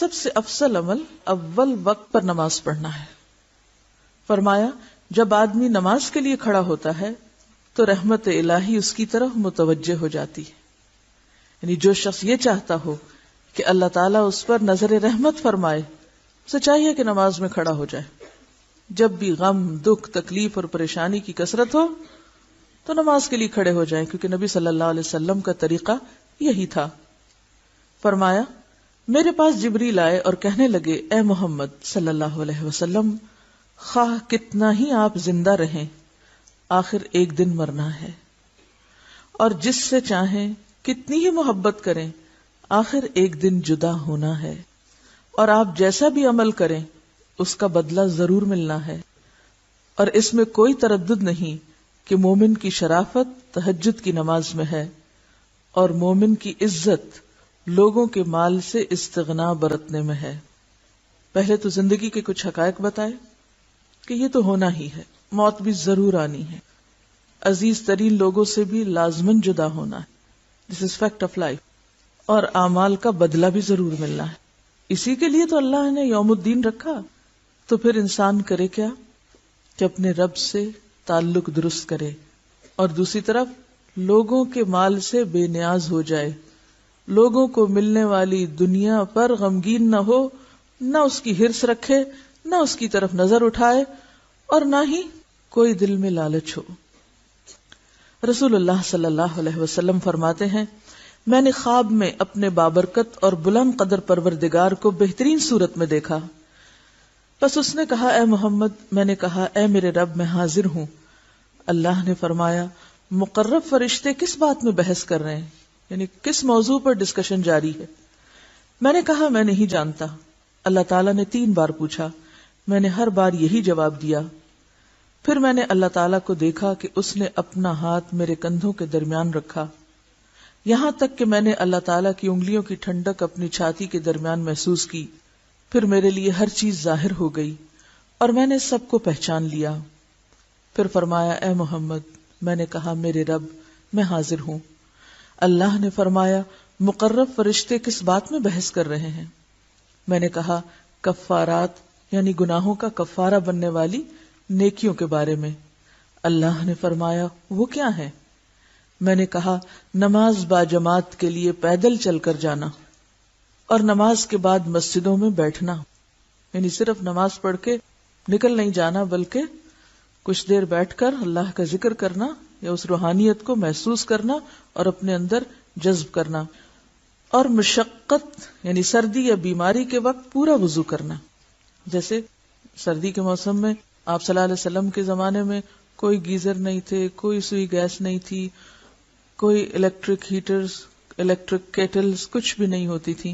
سب سے افضل عمل اول وقت پر نماز پڑھنا ہے۔ فرمایا جب آدمی نماز کے لیے کھڑا ہوتا ہے تو رحمت الہی اس کی طرف متوجہ ہو جاتی ہے، یعنی جو شخص یہ چاہتا ہو کہ اللہ تعالیٰ اس پر نظر رحمت فرمائے، اسے چاہیے کہ نماز میں کھڑا ہو جائے۔ جب بھی غم، دکھ، تکلیف اور پریشانی کی کثرت ہو تو نماز کے لیے کھڑے ہو جائیں، کیونکہ نبی صلی اللہ علیہ وسلم کا طریقہ یہی تھا۔ فرمایا میرے پاس جبریل آئے اور کہنے لگے اے محمد صلی اللہ علیہ وسلم، خواہ کتنا ہی آپ زندہ رہیں آخر ایک دن مرنا ہے، اور جس سے چاہیں کتنی ہی محبت کریں آخر ایک دن جدا ہونا ہے، اور آپ جیسا بھی عمل کریں اس کا بدلہ ضرور ملنا ہے، اور اس میں کوئی تردد نہیں کہ مومن کی شرافت تہجد کی نماز میں ہے، اور مومن کی عزت لوگوں کے مال سے استغنا برتنے میں ہے۔ پہلے تو زندگی کے کچھ حقائق بتائے کہ یہ تو ہونا ہی ہے، موت بھی ضرور آنی ہے، عزیز ترین لوگوں سے بھی لازماً جدا ہونا ہے، دس از فیکٹ آف لائف، اور اعمال کا بدلہ بھی ضرور ملنا ہے۔ اسی کے لیے تو اللہ نے یوم الدین رکھا۔ تو پھر انسان کرے کیا کہ اپنے رب سے تعلق درست کرے، اور دوسری طرف لوگوں کے مال سے بے نیاز ہو جائے، لوگوں کو ملنے والی دنیا پر غمگین نہ ہو، نہ اس کی ہرس رکھے، نہ اس کی طرف نظر اٹھائے، اور نہ ہی کوئی دل میں لالچ ہو۔ رسول اللہ صلی اللہ علیہ وسلم فرماتے ہیں میں نے خواب میں اپنے بابرکت اور بلند قدر پروردگار کو بہترین صورت میں دیکھا، بس اس نے کہا اے محمد، میں نے کہا اے میرے رب میں حاضر ہوں۔ اللہ نے فرمایا مقرب فرشتے کس بات میں بحث کر رہے ہیں، یعنی کس موضوع پر ڈسکشن جاری ہے؟ میں نے کہا میں نہیں جانتا۔ اللہ تعالیٰ نے 3 بار پوچھا، میں نے ہر بار یہی جواب دیا۔ پھر میں نے اللہ تعالیٰ کو دیکھا کہ اس نے اپنا ہاتھ میرے کندھوں کے درمیان رکھا، یہاں تک کہ میں نے اللہ تعالیٰ کی انگلیوں کی ٹھنڈک اپنی چھاتی کے درمیان محسوس کی۔ پھر میرے لیے ہر چیز ظاہر ہو گئی اور میں نے سب کو پہچان لیا۔ پھر فرمایا اے محمد، میں نے کہا میرے رب میں حاضر ہوں۔ اللہ نے فرمایا مقرب فرشتے کس بات میں بحث کر رہے ہیں؟ میں نے کہا کفارات، یعنی گناہوں کا کفارہ بننے والی نیکیوں کے بارے میں۔ اللہ نے فرمایا وہ کیا ہے؟ میں نے کہا نماز با جماعت کے لیے پیدل چل کر جانا، اور نماز کے بعد مسجدوں میں بیٹھنا، یعنی صرف نماز پڑھ کے نکل نہیں جانا، بلکہ کچھ دیر بیٹھ کر اللہ کا ذکر کرنا یا اس روحانیت کو محسوس کرنا اور اپنے اندر جذب کرنا، اور مشقت یعنی سردی یا بیماری کے وقت پورا وضو کرنا۔ جیسے سردی کے موسم میں آپ صلی اللہ علیہ وسلم کے زمانے میں کوئی گیزر نہیں تھے، کوئی سوئی گیس نہیں تھی، کوئی الیکٹرک ہیٹرز، الیکٹرک کیٹلز کچھ بھی نہیں ہوتی تھی،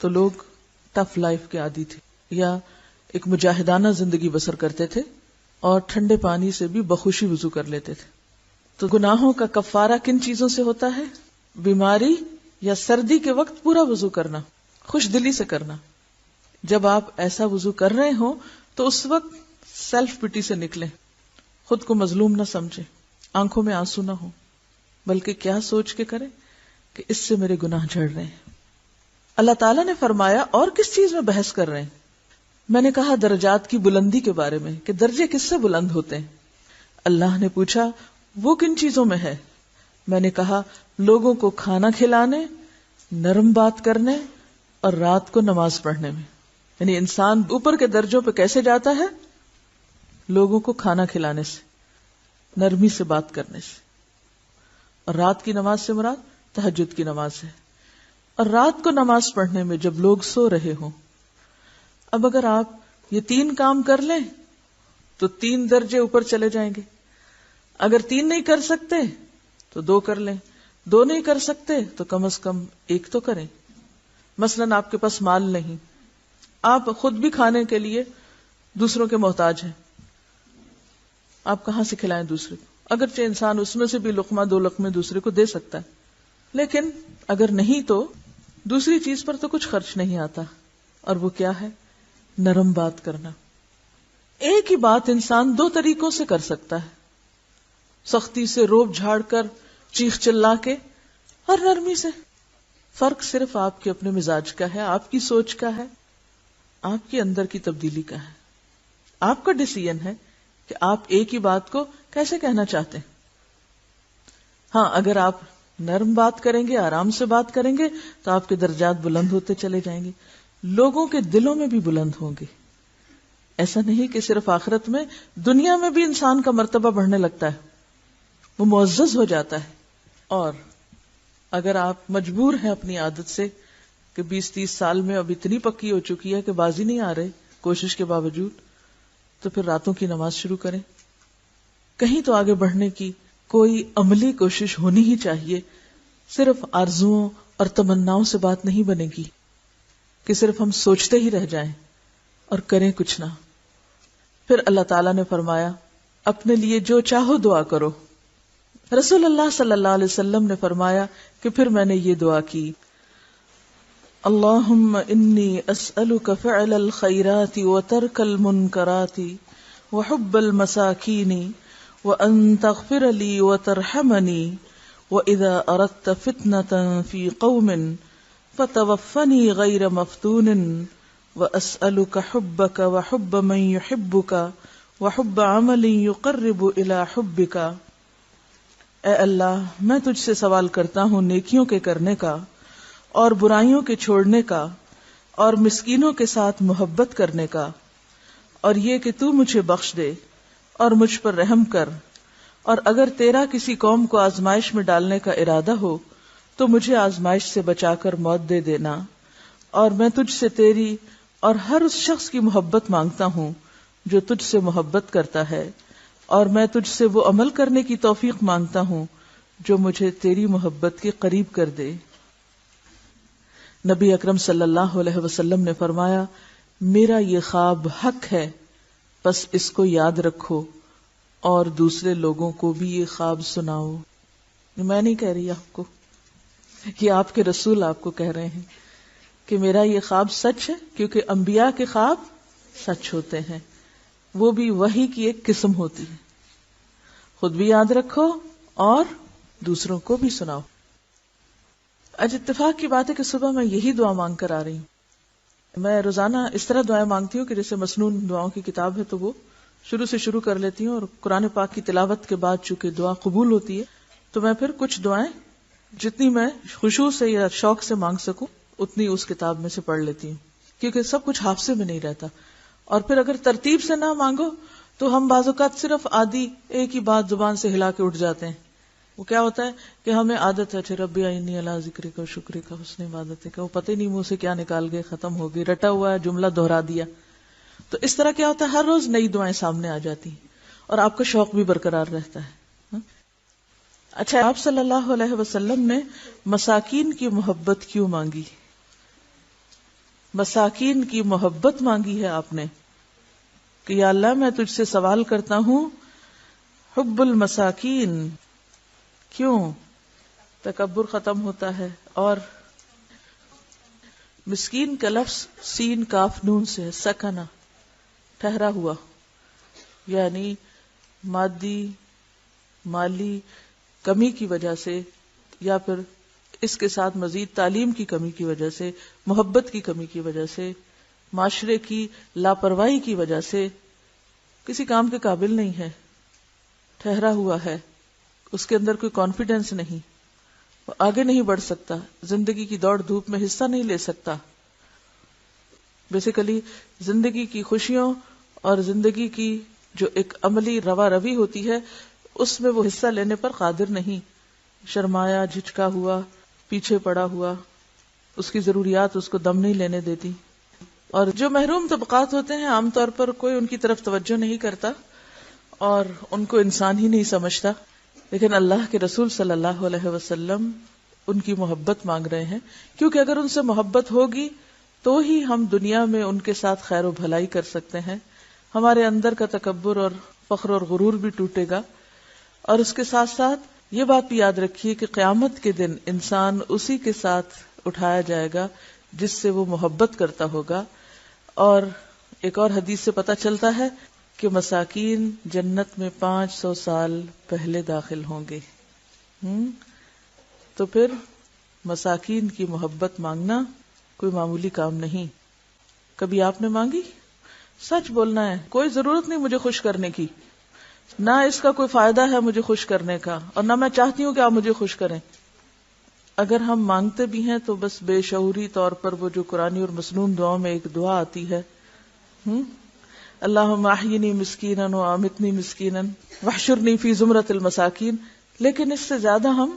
تو لوگ ٹف لائف کے عادی تھے یا ایک مجاہدانہ زندگی بسر کرتے تھے، اور ٹھنڈے پانی سے بھی بخوشی وضو کر لیتے تھے۔ تو گناہوں کا کفارہ کن چیزوں سے ہوتا ہے؟ بیماری یا سردی کے وقت پورا وضو کرنا، خوش دلی سے کرنا۔ جب آپ ایسا وضو کر رہے ہوں تو اس وقت سیلف پٹی سے نکلیں، خود کو مظلوم نہ سمجھیں، آنکھوں میں آنسو نہ ہو، بلکہ کیا سوچ کے کریں کہ اس سے میرے گناہ جھڑ رہے ہیں۔ اللہ تعالیٰ نے فرمایا اور کس چیز میں بحث کر رہے ہیں؟ میں نے کہا درجات کی بلندی کے بارے میں، کہ درجے کس سے بلند ہوتے ہیں۔ اللہ نے پوچھا وہ کن چیزوں میں ہے؟ میں نے کہا لوگوں کو کھانا کھلانے، نرم بات کرنے اور رات کو نماز پڑھنے میں۔ یعنی انسان اوپر کے درجوں پہ کیسے جاتا ہے؟ لوگوں کو کھانا کھلانے سے، نرمی سے بات کرنے سے، اور رات کی نماز سے مراد تہجد کی نماز ہے، اور رات کو نماز پڑھنے میں جب لوگ سو رہے ہوں۔ اب اگر آپ یہ 3 کام کر لیں تو 3 درجے اوپر چلے جائیں گے۔ اگر 3 نہیں کر سکتے تو 2 کر لیں، 2 نہیں کر سکتے تو کم از کم 1 تو کریں۔ مثلاً آپ کے پاس مال نہیں، آپ خود بھی کھانے کے لیے دوسروں کے محتاج ہیں، آپ کہاں سے کھلائیں دوسرے کو؟ اگرچہ انسان اس میں سے بھی لقمہ 2 لقمے دوسرے کو دے سکتا ہے، لیکن اگر نہیں تو دوسری چیز پر تو کچھ خرچ نہیں آتا، اور وہ کیا ہے؟ نرم بات کرنا۔ ایک ہی بات انسان 2 طریقوں سے کر سکتا ہے، سختی سے روب جھاڑ کر، چیخ چلا کے، اور نرمی سے۔ فرق صرف آپ کے اپنے مزاج کا ہے، آپ کی سوچ کا ہے، آپ کے اندر کی تبدیلی کا ہے. آپ کا ڈیسیژن ہے کہ آپ ایک ہی بات کو کیسے کہنا چاہتے ہیں. ہاں، اگر آپ نرم بات کریں گے، آرام سے بات کریں گے تو آپ کے درجات بلند ہوتے چلے جائیں گے، لوگوں کے دلوں میں بھی بلند ہوں گے. ایسا نہیں کہ صرف آخرت میں، دنیا میں بھی انسان کا مرتبہ بڑھنے لگتا ہے، وہ معزز ہو جاتا ہے. اور اگر آپ مجبور ہیں اپنی عادت سے کہ 20-30 سال میں اب اتنی پکی ہو چکی ہے کہ بازی نہیں آ رہے کوشش کے باوجود، تو پھر راتوں کی نماز شروع کریں. کہیں تو آگے بڑھنے کی کوئی عملی کوشش ہونی ہی چاہیے. صرف آرزوؤں اور تمناؤں سے بات نہیں بنے گی کہ صرف ہم سوچتے ہی رہ جائیں اور کریں کچھ نہ. پھر اللہ تعالیٰ نے فرمایا اپنے لیے جو چاہو دعا کرو. رسول اللہ صلی اللہ علیہ وسلم نے فرمایا کہ پھر میں نے یہ دعا کی، اللہم انی اسألک فعل الخیرات وترک المنکرات وحب المساکین وان تغفر لی وترحمنی واذا اردت فتنة فی قوم فتوفنی غیر مفتون واسألک حبک وحب من یحبک وحب عمل یقرب الی حبک. اے اللہ، میں تجھ سے سوال کرتا ہوں نیکیوں کے کرنے کا اور برائیوں کے چھوڑنے کا اور مسکینوں کے ساتھ محبت کرنے کا، اور یہ کہ تو مجھے بخش دے اور مجھ پر رحم کر، اور اگر تیرا کسی قوم کو آزمائش میں ڈالنے کا ارادہ ہو تو مجھے آزمائش سے بچا کر موت دے دینا. اور میں تجھ سے تیری اور ہر اس شخص کی محبت مانگتا ہوں جو تجھ سے محبت کرتا ہے، اور میں تجھ سے وہ عمل کرنے کی توفیق مانگتا ہوں جو مجھے تیری محبت کے قریب کر دے. نبی اکرم صلی اللہ علیہ وسلم نے فرمایا میرا یہ خواب حق ہے، بس اس کو یاد رکھو اور دوسرے لوگوں کو بھی یہ خواب سناؤ. میں نہیں کہہ رہی آپ کو، یہ آپ کے رسول آپ کو کہہ رہے ہیں کہ میرا یہ خواب سچ ہے، کیونکہ انبیاء کے خواب سچ ہوتے ہیں، وہ بھی وحی کی ایک قسم ہوتی ہے. خود بھی یاد رکھو اور دوسروں کو بھی سناؤ. آج اتفاق کی بات ہے کہ صبح میں یہی دعا مانگ کر آ رہی ہوں. میں روزانہ اس طرح دعائیں مانگتی ہوں کہ جیسے مسنون دعاؤں کی کتاب ہے تو وہ شروع سے شروع کر لیتی ہوں، اور قرآن پاک کی تلاوت کے بعد چونکہ دعا قبول ہوتی ہے تو میں پھر کچھ دعائیں جتنی میں خشوع سے یا شوق سے مانگ سکوں اتنی اس کتاب میں سے پڑھ لیتی ہوں، کیونکہ سب کچھ حافظے میں نہیں رہتا. اور پھر اگر ترتیب سے نہ مانگو تو ہم بعض اوقات صرف آدھی ایک ہی بات زبان سے ہلا کے اٹھ جاتے ہیں. وہ کیا ہوتا ہے کہ ہمیں عادت ہے ربی اعنی علی ذکرک و شکرک حسن عبادتک، وہ پتہ ہی نہیں منہ سے کیا نکال گئے، ختم ہو گئی، رٹا ہوا ہے جملہ دہرا دیا. تو اس طرح کیا ہوتا ہے ہر روز نئی دعائیں سامنے آ جاتی ہیں اور آپ کا شوق بھی برقرار رہتا ہے. اچھا، آپ صلی اللہ علیہ وسلم نے مساکین کی محبت کیوں مانگی؟ مساکین کی محبت مانگی ہے آپ نے کہ یا اللہ میں تجھ سے سوال کرتا ہوں حب المساکین. کیوں؟ تکبر ختم ہوتا ہے. اور مسکین کا لفظ سین کاف نون سے ہے، سکنا، ٹھہرا ہوا، یعنی مالی کمی کی وجہ سے یا پھر اس کے ساتھ مزید تعلیم کی کمی کی وجہ سے، محبت کی کمی کی وجہ سے، معاشرے کی لاپرواہی کی وجہ سے کسی کام کے قابل نہیں ہے، ٹھہرا ہوا ہے، اس کے اندر کوئی کانفیڈنس نہیں، وہ آگے نہیں بڑھ سکتا، زندگی کی دوڑ دھوپ میں حصہ نہیں لے سکتا. بیسیکلی زندگی کی خوشیوں اور زندگی کی جو ایک عملی روا روی ہوتی ہے اس میں وہ حصہ لینے پر قادر نہیں، شرمایا، جھٹکا ہوا، پیچھے پڑا ہوا، اس کی ضروریات اس کو دم نہیں لینے دیتی. اور جو محروم طبقات ہوتے ہیں عام طور پر کوئی ان کی طرف توجہ نہیں کرتا اور ان کو انسان ہی نہیں سمجھتا. لیکن اللہ کے رسول صلی اللہ علیہ وسلم ان کی محبت مانگ رہے ہیں، کیونکہ اگر ان سے محبت ہوگی تو ہی ہم دنیا میں ان کے ساتھ خیر و بھلائی کر سکتے ہیں، ہمارے اندر کا تکبر اور فخر اور غرور بھی ٹوٹے گا. اور اس کے ساتھ ساتھ یہ بات بھی یاد رکھیے کہ قیامت کے دن انسان اسی کے ساتھ اٹھایا جائے گا جس سے وہ محبت کرتا ہوگا. اور ایک اور حدیث سے پتہ چلتا ہے کہ مساکین جنت میں 500 سال پہلے داخل ہوں گے. تو پھر مساکین کی محبت مانگنا کوئی معمولی کام نہیں. کبھی آپ نے مانگی؟ سچ بولنا ہے، کوئی ضرورت نہیں مجھے خوش کرنے کی، نہ اس کا کوئی فائدہ ہے مجھے خوش کرنے کا، اور نہ میں چاہتی ہوں کہ آپ مجھے خوش کریں. اگر ہم مانگتے بھی ہیں تو بس بے شعوری طور پر وہ جو قرآنی اور مسنون دعاؤں میں ایک دعا آتی ہے، اللہم احیینی مسکینا و امتنی مسکینا واحشرنی فی زمرۃ المساکین، لیکن اس سے زیادہ ہم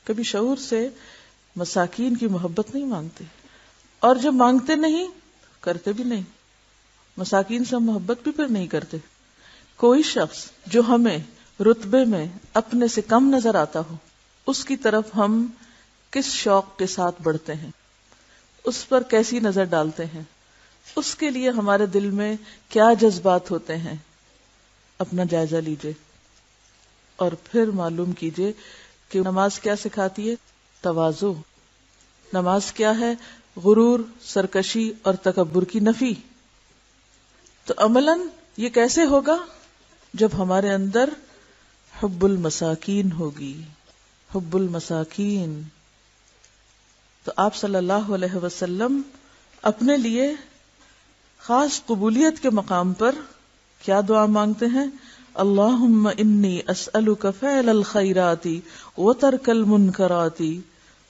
کبھی شعور سے مساکین کی محبت نہیں مانگتے، اور جب مانگتے نہیں کرتے بھی نہیں. مساکین سے ہم محبت بھی پھر نہیں کرتے. کوئی شخص جو ہمیں رتبے میں اپنے سے کم نظر آتا ہو، اس کی طرف ہم کس شوق کے ساتھ بڑھتے ہیں، اس پر کیسی نظر ڈالتے ہیں، اس کے لیے ہمارے دل میں کیا جذبات ہوتے ہیں، اپنا جائزہ لیجئے اور پھر معلوم کیجئے کہ نماز کیا سکھاتی ہے؟ تواضع. نماز کیا ہے؟ غرور، سرکشی اور تکبر کی نفی. تو عملاً یہ کیسے ہوگا؟ جب ہمارے اندر حب المساکین ہوگی. حب المساکین. تو آپ صلی اللہ علیہ وسلم اپنے لیے خاص قبولیت کے مقام پر کیا دعا مانگتے ہیں؟ اللہم انی اسألک فعل الخیرات وترک المنکرات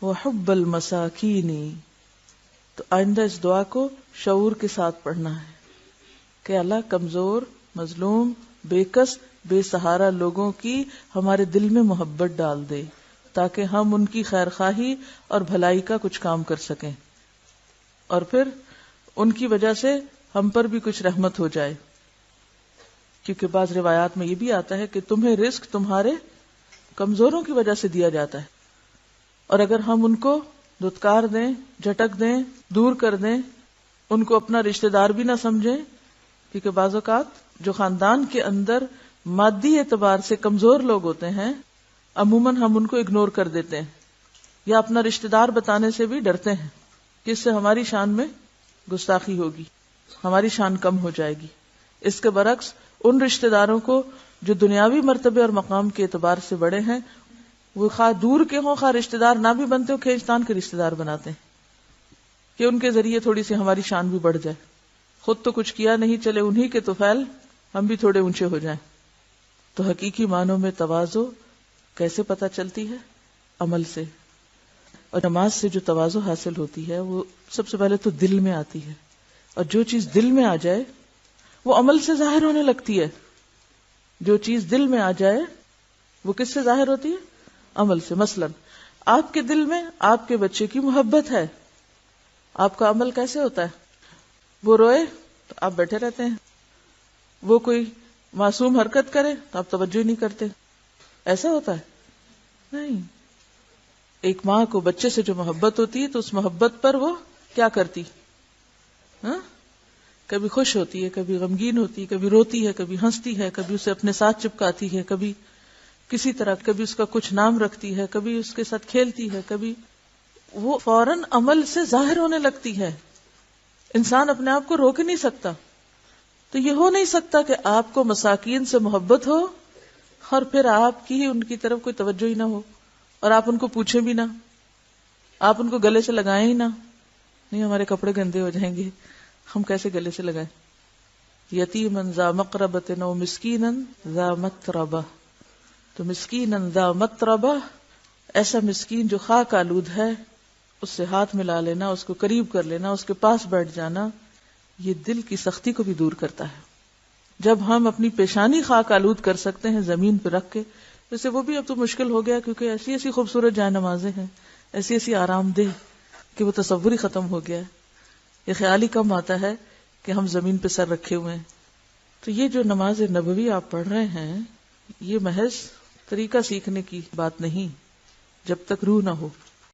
وحب المساکین. تو آئندہ اس دعا کو شعور کے ساتھ پڑھنا ہے کہ اللہ کمزور، مظلوم، بے کس، بے سہارا لوگوں کی ہمارے دل میں محبت ڈال دے تاکہ ہم ان کی خیر خواہی اور بھلائی کا کچھ کام کر سکیں، اور پھر ان کی وجہ سے ہم پر بھی کچھ رحمت ہو جائے. کیونکہ بعض روایات میں یہ بھی آتا ہے کہ تمہیں رزق تمہارے کمزوروں کی وجہ سے دیا جاتا ہے، اور اگر ہم ان کو دھتکار دیں، جھٹک دیں، دور کر دیں، ان کو اپنا رشتہ دار بھی نہ سمجھیں، کیونکہ بعض اوقات جو خاندان کے اندر مادی اعتبار سے کمزور لوگ ہوتے ہیں عموماً ہم ان کو اگنور کر دیتے ہیں یا اپنا رشتہ دار بتانے سے بھی ڈرتے ہیں کہ اس سے ہماری شان میں گستاخی ہوگی، ہماری شان کم ہو جائے گی. اس کے برعکس ان رشتہ داروں کو جو دنیاوی مرتبے اور مقام کے اعتبار سے بڑے ہیں، وہ خواہ دور کے ہوں خواہ رشتہ دار نہ بھی بنتے ہو، کھینچتان کے رشتہ دار بناتے ہیں کہ ان کے ذریعے تھوڑی سی ہماری شان بھی بڑھ جائے. خود تو کچھ کیا نہیں، چلے انہی کے تو فیل ہم بھی تھوڑے اونچے ہو جائیں. تو حقیقی معنوں میں تواضع کیسے پتہ چلتی ہے؟ عمل سے. اور نماز سے جو تواضع حاصل ہوتی ہے وہ سب سے پہلے تو دل میں آتی ہے، اور جو چیز دل میں آ جائے وہ عمل سے ظاہر ہونے لگتی ہے. جو چیز دل میں آ جائے وہ کس سے ظاہر ہوتی ہے؟ عمل سے. مثلا آپ کے دل میں آپ کے بچے کی محبت ہے، آپ کا عمل کیسے ہوتا ہے؟ وہ روئے تو آپ بیٹھے رہتے ہیں، وہ کوئی معصوم حرکت کرے تو آپ توجہ ہی نہیں کرتے. ایسا ہوتا ہے؟ نہیں. ایک ماں کو بچے سے جو محبت ہوتی ہے تو اس محبت پر وہ کیا کرتی؟ کبھی خوش ہوتی ہے، کبھی غمگین ہوتی ہے، کبھی روتی ہے، کبھی ہنستی ہے، کبھی اسے اپنے ساتھ چپکاتی ہے، کبھی کسی طرح، کبھی اس کا کچھ نام رکھتی ہے، کبھی اس کے ساتھ کھیلتی ہے، کبھی وہ فوراً عمل سے ظاہر ہونے لگتی ہے. انسان اپنے آپ کو روک ہی نہیں سکتا. تو یہ ہو نہیں سکتا کہ آپ کو مساکین سے محبت ہو اور پھر آپ کی ان کی طرف کوئی توجہ ہی نہ ہو، اور آپ ان کو پوچھیں بھی نہ، آپ ان کو گلے سے لگائیں ہی نہ. نہیں، ہمارے کپڑے گندے ہو جائیں گے، ہم کیسے گلے سے لگائیں؟ یتیمن ذا مقربۃ و مسکینن ذا متربہ. تو مسکینن ذا متربہ، ایسا مسکین جو خاک آلود ہے، اس سے ہاتھ ملا لینا، اس کو قریب کر لینا، اس کے پاس بیٹھ جانا، یہ دل کی سختی کو بھی دور کرتا ہے. جب ہم اپنی پیشانی خاک آلود کر سکتے ہیں زمین پہ رکھ کے، ویسے وہ بھی اب تو مشکل ہو گیا کیونکہ ایسی ایسی خوبصورت جائے نمازیں ہیں، ایسی ایسی آرام دہ کہ وہ تصور ہی ختم ہو گیا ہے. یہ خیال ہی کم آتا ہے کہ ہم زمین پہ سر رکھے ہوئے ہیں. تو یہ جو نماز نبوی آپ پڑھ رہے ہیں، یہ محض طریقہ سیکھنے کی بات نہیں جب تک روح نہ ہو.